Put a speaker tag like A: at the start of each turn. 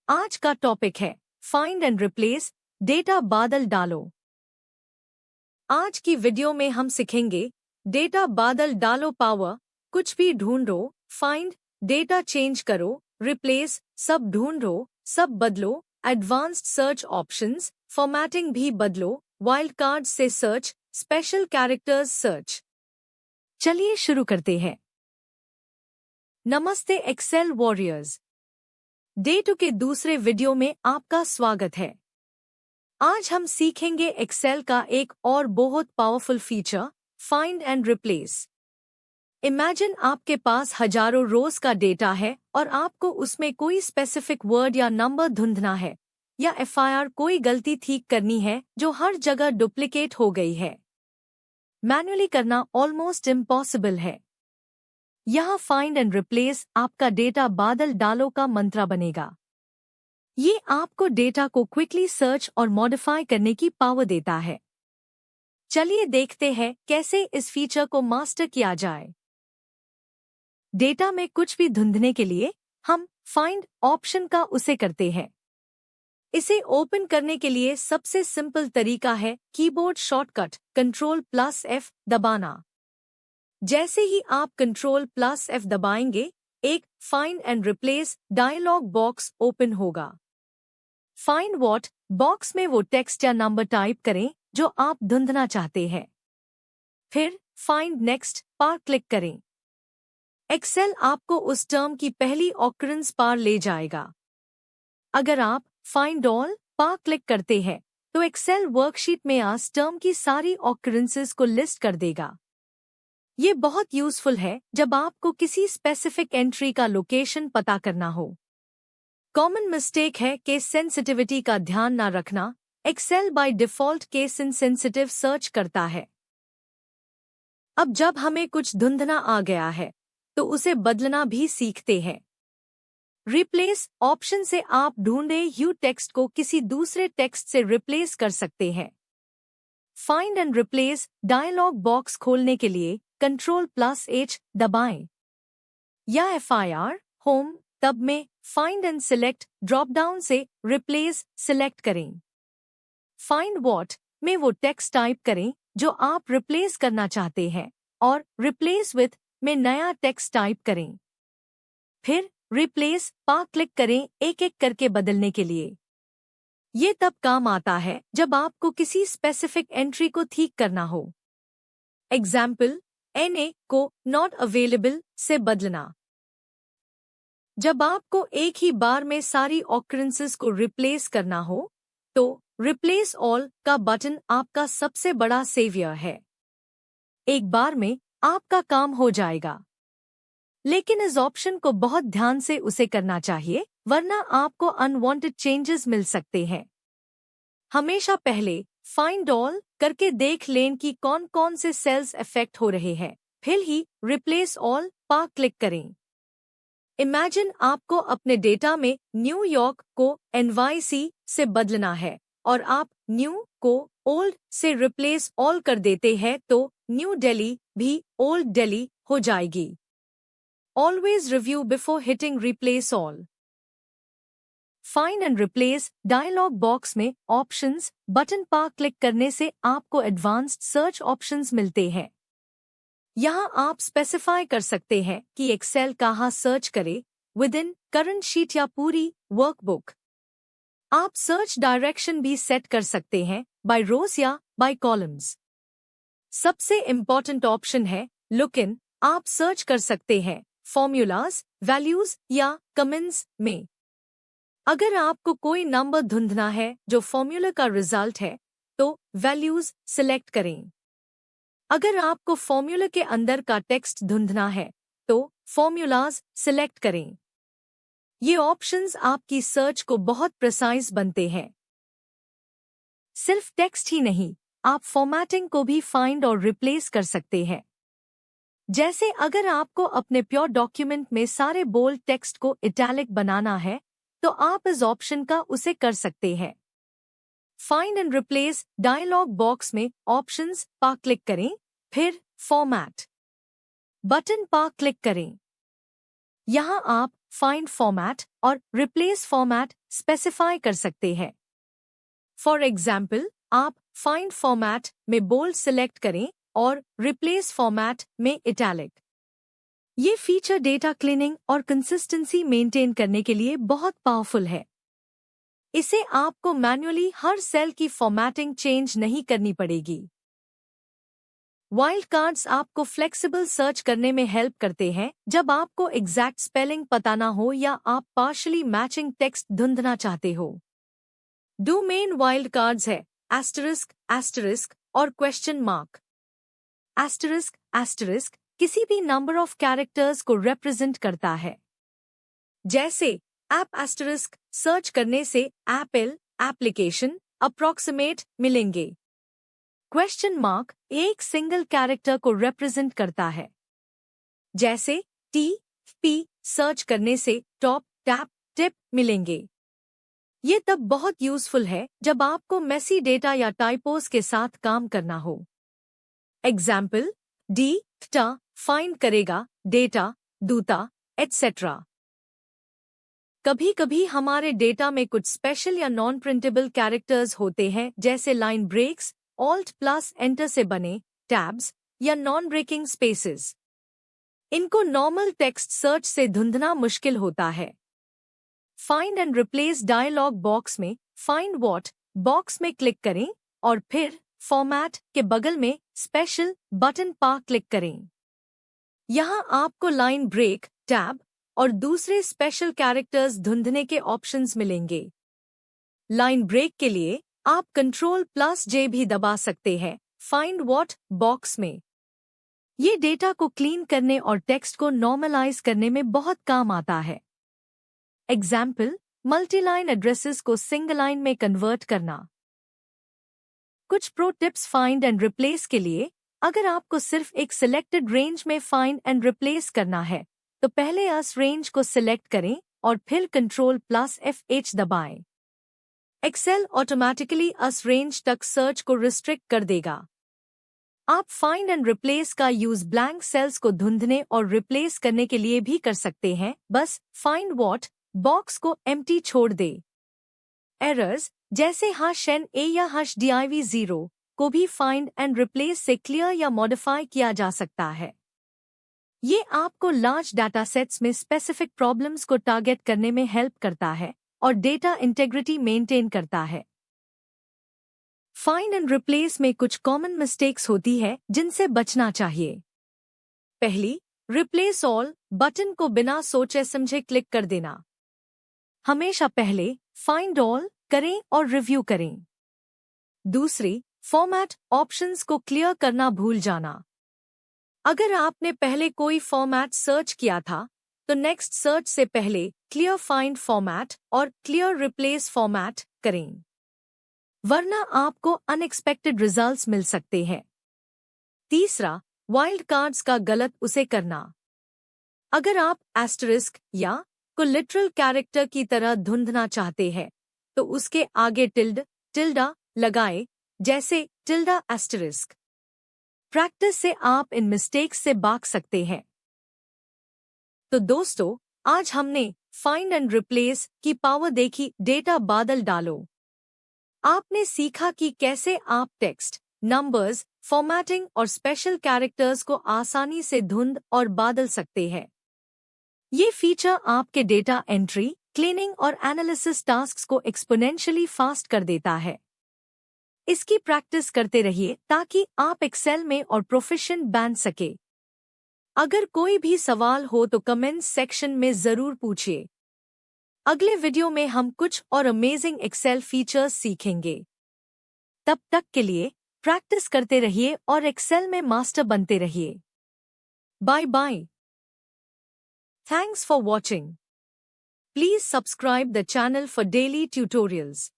A: आज का टॉपिक है फाइंड एंड रिप्लेस डेटा बादल डालो। आज की वीडियो में हम सीखेंगे डेटा बादल डालो पावर, कुछ भी ढूंढो, फाइंड डेटा चेंज करो, रिप्लेस सब ढूंढो, सब बदलो, एडवांस्ड सर्च ऑप्शंस, फॉर्मेटिंग भी बदलो, वाइल्ड कार्ड से सर्च, स्पेशल कैरेक्टर्स सर्च। चलिए शुरू करते हैं। नमस्ते एक्सेल वॉरियर्स, डे 2 के दूसरे वीडियो में आपका स्वागत है। आज हम सीखेंगे एक्सेल का एक और बहुत powerful feature, find and replace. Imagine आपके पास हजारों रोज का डेटा है और आपको उसमें कोई स्पेसिफिक वर्ड या नंबर ढूंढना है, या एफआईआर कोई गलती ठीक करनी है जो हर जगह डुप्लीकेट हो गई है। मैन्युअली करना ऑलमोस्ट इम्पॉसिबल है। यहाँ फाइंड एंड रिप्लेस आपका डेटा बादल डालो का मंत्र बनेगा। ये आपको डेटा को क्विकली सर्च और मॉडिफाई करने की पावर देता है। चलिए देखते हैं कैसे इस फीचर को मास्टर किया जाए। डेटा में कुछ भी ढूंढने के लिए हम फाइंड ऑप्शन का उसे करते हैं। इसे ओपन करने के लिए सबसे सिंपल तरीका है कीबोर्ड शॉर्टकट Ctrl+F दबाना। जैसे ही आप Ctrl+F दबाएंगे, एक find and replace dialog box open होगा। फाइंड व्हाट बॉक्स में वो टेक्स्ट या नंबर टाइप करें जो आप ढूंढना चाहते हैं। फिर फाइंड नेक्स्ट पर क्लिक करें। एक्सेल आपको उस टर्म की पहली ऑकरेंस पर ले जाएगा। अगर आप फाइंड ऑल पर क्लिक करते हैं तो एक्सेल वर्कशीट में उस टर्म की सारी ऑकरेंसेस को लिस्ट कर देगा। ये बहुत यूजफुल है जब आपको किसी स्पेसिफिक एंट्री का लोकेशन पता करना हो। कॉमन मिस्टेक है केस सेंसिटिविटी का ध्यान न रखना। Excel by default case insensitive search करता है। अब जब हमें कुछ ढूंढना आ गया है तो उसे बदलना भी सीखते हैं। रिप्लेस ऑप्शन से आप ढूंढे हुए टेक्स्ट को किसी दूसरे टेक्स्ट से रिप्लेस कर सकते हैं। Find and replace dialog box खोलने के लिए Ctrl+H दबाएं, या एफआईआर होम टैब में find and select drop down से रिप्लेस सिलेक्ट करें। फाइंड व्हाट में वो टेक्स्ट टाइप करें जो आप रिप्लेस करना चाहते हैं और रिप्लेस विथ में नया टेक्स्ट टाइप करें। फिर रिप्लेस पर क्लिक करें एक एक करके बदलने के लिए। ये तब काम आता है जब आपको किसी स्पेसिफिक एंट्री को ठीक करना हो। एग्जाम्पल, NA को नॉट अवेलेबल से बदलना। जब आपको एक ही बार में सारी ऑकरेंसेस को रिप्लेस करना हो तो रिप्लेस ऑल का बटन आपका सबसे बड़ा सेवियर है। एक बार में आपका काम हो जाएगा, लेकिन इस ऑप्शन को बहुत ध्यान से उसे करना चाहिए, वरना आपको अनवांटेड चेंजेस मिल सकते हैं। हमेशा पहले फाइंड ऑल करके देख लें कि कौन कौन से सेल्स इफेक्ट हो रहे हैं, फिर ही रिप्लेस ऑल पर क्लिक करें। इमेजिन आपको अपने डेटा में न्यूयॉर्क को NYC से बदलना है और आप न्यू को ओल्ड से रिप्लेस ऑल कर देते हैं तो न्यू दिल्ली भी ओल्ड दिल्ली हो जाएगी। Always review before hitting replace all. Find and replace dialog box में ऑप्शंस बटन पर क्लिक करने से आपको एडवांस्ड सर्च ऑप्शंस मिलते हैं। यहाँ आप स्पेसिफाई कर सकते हैं कि एक्सेल कहाँ सर्च करे, विद इन करंट शीट या पूरी वर्कबुक। आप सर्च डायरेक्शन भी सेट कर सकते हैं, बाय रोज या बाय कॉलम्स। सबसे इम्पॉर्टेंट ऑप्शन है लुक इन। आप सर्च कर सकते हैं फॉर्मूलाज, वैल्यूज या कमेंट्स में। अगर आपको कोई नंबर ढूंढना है जो फॉर्मूला का रिजल्ट है तो वैल्यूज सिलेक्ट करें। अगर आपको फॉर्मूला के अंदर का टेक्स्ट ढूंढना है तो फॉर्मूलाज सिलेक्ट करें। ये ऑप्शंस आपकी सर्च को बहुत प्रिसाइज बनते हैं। सिर्फ टेक्स्ट ही नहीं, आप फॉर्मेटिंग को भी फाइंड और रिप्लेस कर सकते हैं। जैसे अगर आपको अपने प्योर डॉक्यूमेंट में सारे बोल्ड टेक्स्ट को इटैलिक बनाना है तो आप इस ऑप्शन का उसे कर सकते हैं। Find and replace dialog box में ऑप्शंस पर क्लिक करें, फिर फॉर्मेट बटन पर क्लिक करें। यहाँ आप फाइंड फॉर्मेट और रिप्लेस फॉर्मेट स्पेसिफाई कर सकते हैं। फॉर एग्जाम्पल, आप फाइंड फॉर्मेट में बोल्ड सिलेक्ट करें और रिप्लेस फॉर्मेट में इटैलिक। ये फीचर डेटा क्लीनिंग और कंसिस्टेंसी मेंटेन करने के लिए बहुत पावरफुल है। इसे आपको मैन्युअली हर सेल की फॉर्मेटिंग चेंज नहीं करनी पड़ेगी। वाइल्ड कार्ड्स आपको फ्लेक्सिबल सर्च करने में हेल्प करते हैं जब आपको एग्जैक्ट स्पेलिंग पता ना हो या आप पार्शली मैचिंग टेक्स्ट ढूंढना चाहते हो। दो मेन वाइल्ड कार्ड्स है एस्टरिस्क और क्वेश्चन मार्क। एस्टरिस्क किसी भी नंबर ऑफ कैरेक्टर्स को रिप्रेजेंट करता है। जैसे ऐप एस्टरिस्क सर्च करने से एप्पल, एप्लीकेशन, अप्रॉक्सीमेट मिलेंगे। क्वेश्चन मार्क एक सिंगल कैरेक्टर को रिप्रेजेंट करता है। जैसे TP सर्च करने से टॉप, टैप, टिप मिलेंगे। ये तब बहुत यूजफुल है जब आपको मेसी डेटा या टाइपोस के साथ काम करना हो। एग्जाम्पल, टा फाइंड करेगा डेटा, दूता, एटसेट्रा। कभी कभी हमारे डेटा में कुछ स्पेशल या नॉन प्रिंटेबल कैरेक्टर्स होते हैं, जैसे line breaks, alt plus enter से बने टैब्स या नॉन ब्रेकिंग स्पेसेस। इनको नॉर्मल टेक्स्ट सर्च से ढूंढना मुश्किल होता है। Find and replace dialog box में फाइंड व्हाट बॉक्स में क्लिक करें और फिर फॉर्मेट के बगल में स्पेशल बटन पर क्लिक करें। यहाँ आपको लाइन ब्रेक, टैब और दूसरे स्पेशल कैरेक्टर्स ढूंढने के ऑप्शंस मिलेंगे। लाइन ब्रेक के लिए आप Ctrl+J भी दबा सकते हैं फाइंड व्हाट बॉक्स में। ये डेटा को क्लीन करने और टेक्स्ट को नॉर्मलाइज करने में बहुत काम आता है। एग्जाम्पल, मल्टीलाइन एड्रेसेस को सिंगल लाइन में कन्वर्ट करना। कुछ pro tips find and replace के लिए। अगर आपको सिर्फ एक सिलेक्टेड रेंज में फाइंड एंड रिप्लेस करना है तो पहले उस रेंज को सिलेक्ट करें और फिर Ctrl+F8 दबाएं। एक्सेल ऑटोमेटिकली उस रेंज तक सर्च को रिस्ट्रिक्ट कर देगा। आप फाइंड एंड रिप्लेस का यूज ब्लैंक सेल्स को ढूंढने और रिप्लेस करने के लिए भी कर सकते हैं। बस फाइंड व्हाट बॉक्स को एम्प्टी छोड़ दे। एरर्स जैसे #NA या #div0 को भी फाइंड एंड रिप्लेस से क्लियर या मॉडिफाई किया जा सकता है। ये आपको लार्ज डाटा सेट्स में स्पेसिफिक प्रॉब्लम्स को टारगेट करने में हेल्प करता है और डेटा इंटेग्रिटी मेंटेन करता है। फाइंड एंड रिप्लेस में कुछ कॉमन मिस्टेक्स होती है जिनसे बचना चाहिए। पहली, रिप्लेस ऑल बटन को बिना सोचे समझे क्लिक कर देना। हमेशा पहले फाइंड ऑल करें और रिव्यू करें। दूसरी, फॉर्मेट ऑप्शंस को क्लियर करना भूल जाना। अगर आपने पहले कोई फॉर्मेट सर्च किया था तो नेक्स्ट सर्च से पहले क्लियर फाइंड फॉर्मेट और क्लियर रिप्लेस फॉर्मेट करें, वरना आपको अनएक्सपेक्टेड रिजल्ट्स मिल सकते हैं। तीसरा, वाइल्ड कार्ड्स का गलत उसे करना। अगर आप एस्टरिस्क या को लिटरल कैरेक्टर की तरह ढूंढना चाहते हैं तो उसके आगे टिल्डा लगाए, जैसे टिल्डा एस्टरिस्क। प्रैक्टिस से आप इन मिस्टेक्स से बच सकते हैं। तो दोस्तों, आज हमने फाइंड एंड रिप्लेस की पावर देखी। डेटा बादल डालो। आपने सीखा कि कैसे आप टेक्स्ट, नंबर्स, फॉर्मेटिंग और स्पेशल कैरेक्टर्स को आसानी से ढूंढ और बादल सकते हैं। ये फीचर आपके डेटा एंट्री, क्लीनिंग और एनालिसिस टास्क्स को एक्सपोनेंशियली फास्ट कर देता है। इसकी प्रैक्टिस करते रहिए ताकि आप एक्सेल में और प्रोफिशिएंट बन सके। अगर कोई भी सवाल हो तो कमेंट्स सेक्शन में जरूर पूछिए। अगले वीडियो में हम कुछ और अमेजिंग एक्सेल फीचर्स सीखेंगे। तब तक के लिए प्रैक्टिस करते रहिए और एक्सेल में मास्टर बनते रहिए। Bye bye. Thanks for watching. Please subscribe the channel for daily tutorials.